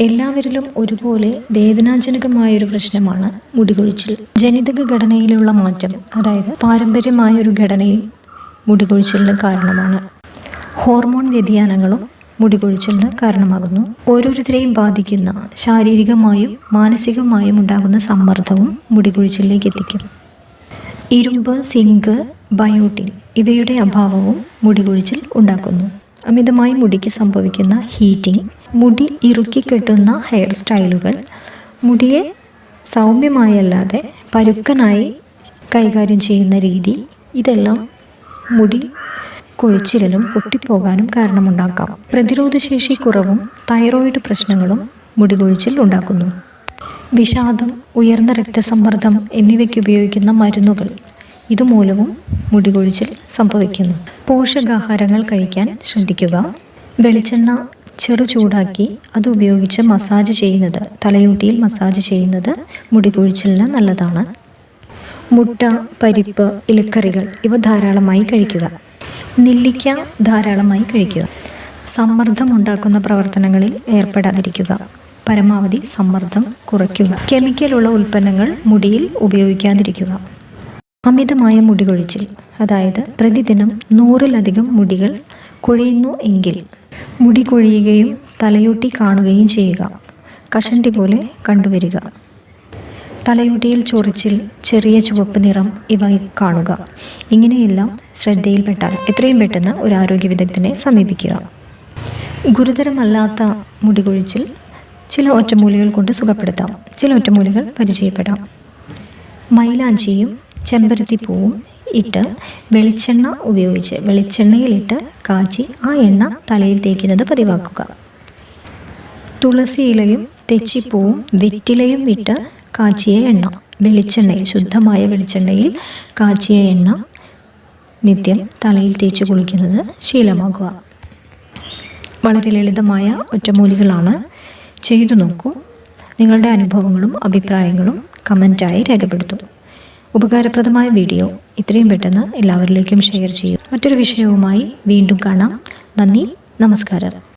എല്ലാവരിലും ഒരുപോലെ വേദനാജനകമായൊരു പ്രശ്നമാണ് മുടികൊഴിച്ചിൽ. ജനിതക ഘടനയിലുള്ള മാറ്റം, അതായത് പാരമ്പര്യമായൊരു ഘടനയും മുടികൊഴിച്ചിലിന് കാരണമാണ്. ഹോർമോൺ വ്യതിയാനങ്ങളും മുടികൊഴിച്ചിലിന് കാരണമാകുന്നു. ഓരോരുത്തരെയും ബാധിക്കുന്ന ശാരീരികമായും മാനസികമായും ഉണ്ടാകുന്ന സമ്മർദ്ദവും മുടികൊഴിച്ചിലിലേക്ക് എത്തിക്കും. ഇരുമ്പ്, സിങ്ക്, ബയോട്ടിൻ ഇവയുടെ അഭാവവും മുടികൊഴിച്ചിൽ ഉണ്ടാക്കുന്നു. അമിതമായി മുടിക്ക് സംഭവിക്കുന്ന ഹീറ്റിംഗ്, മുടി ഇറുക്കി കെട്ടുന്ന ഹെയർ സ്റ്റൈലുകൾ, മുടിയെ സൗമ്യമായല്ലാതെ പരുക്കനായി കൈകാര്യം ചെയ്യുന്ന രീതി, ഇതെല്ലാം മുടി കൊഴിച്ചിലിനും പൊട്ടിപ്പോകാനും കാരണമുണ്ടാക്കാം. പ്രതിരോധശേഷി കുറവും തൈറോയിഡ് പ്രശ്നങ്ങളും മുടികൊഴിച്ചിൽ ഉണ്ടാക്കുന്നു. വിഷാദം, ഉയർന്ന രക്തസമ്മർദ്ദം എന്നിവയ്ക്ക് ഉപയോഗിക്കുന്ന മരുന്നുകൾ ഇതുമൂലവും മുടികൊഴിച്ചിൽ സംഭവിക്കുന്നു. പോഷകാഹാരങ്ങൾ കഴിക്കാൻ ശ്രദ്ധിക്കുക. വെളിച്ചെണ്ണ ചെറു ചൂടാക്കി അത് ഉപയോഗിച്ച് മസാജ് ചെയ്യുന്നത്, തലയോട്ടിയിൽ മസാജ് ചെയ്യുന്നത് മുടികൊഴിച്ചിലിന് നല്ലതാണ്. മുട്ട, പരിപ്പ്, ഇലക്കറികൾ ഇവ ധാരാളമായി കഴിക്കുക. നെല്ലിക്ക ധാരാളമായി കഴിക്കുക. സമ്മർദ്ദമുണ്ടാക്കുന്ന പ്രവർത്തനങ്ങളിൽ ഏർപ്പെടാതിരിക്കുക. പരമാവധി സമ്മർദ്ദം കുറയ്ക്കുക. കെമിക്കലുള്ള ഉൽപ്പന്നങ്ങൾ മുടിയിൽ ഉപയോഗിക്കാതിരിക്കുക. അമിതമായ മുടികൊഴിച്ചിൽ, അതായത് പ്രതിദിനം 100-ലധികം മുടികൾ കൊഴിയുന്നു എങ്കിൽ മുടി കൊഴിയുകയും തലയോട്ടി കാണുകയും ചെയ്യുക. കഷണ്ടി പോലെ കണ്ടുവരിക. തലയോട്ടിയിൽ ചൊറിച്ചിൽ, ചെറിയ ചുവപ്പ് നിറം ഇവ കാണുക. ഇങ്ങനെയെല്ലാം ശ്രദ്ധയിൽപ്പെട്ടാൽ എത്രയും പെട്ടെന്ന് ഒരു ആരോഗ്യ വിദഗ്ധനെ സമീപിക്കുക. ഗുരുതരമല്ലാത്ത മുടികൊഴിച്ചിൽ ചില ഒറ്റമൂലികൾ കൊണ്ട് സുഖപ്പെടുത്താം. ചില ഒറ്റമൂലികൾ പരിചയപ്പെടാം. മൈലാഞ്ചിയും ചെമ്പരത്തിപ്പൂവും ഇട്ട് വെളിച്ചെണ്ണയിലിട്ട് കാച്ചി ആ എണ്ണ തലയിൽ തേക്കുന്നത് പതിവാക്കുക. തുളസി ഇലയും തെച്ചിപ്പൂവും വെറ്റിലയും ഇട്ട് കാച്ചിയ എണ്ണ, ശുദ്ധമായ വെളിച്ചെണ്ണയിൽ കാച്ചിയ എണ്ണ നിത്യം തലയിൽ തേച്ച് കുളിക്കുന്നത് ശീലമാക്കുക. വളരെ ലളിതമായ ഒറ്റമൂലികളാണ്. ചെയ്തു നോക്കൂ. നിങ്ങളുടെ അനുഭവങ്ങളും അഭിപ്രായങ്ങളും കമൻറ്റായി രേഖപ്പെടുത്തും. ഉപകാരപ്രദമായ വീഡിയോ എത്രയും പെട്ടെന്ന് എല്ലാവരിലേക്കും ഷെയർ ചെയ്യും. മറ്റൊരു വിഷയവുമായി വീണ്ടും കാണാം. നന്ദി, നമസ്കാരം.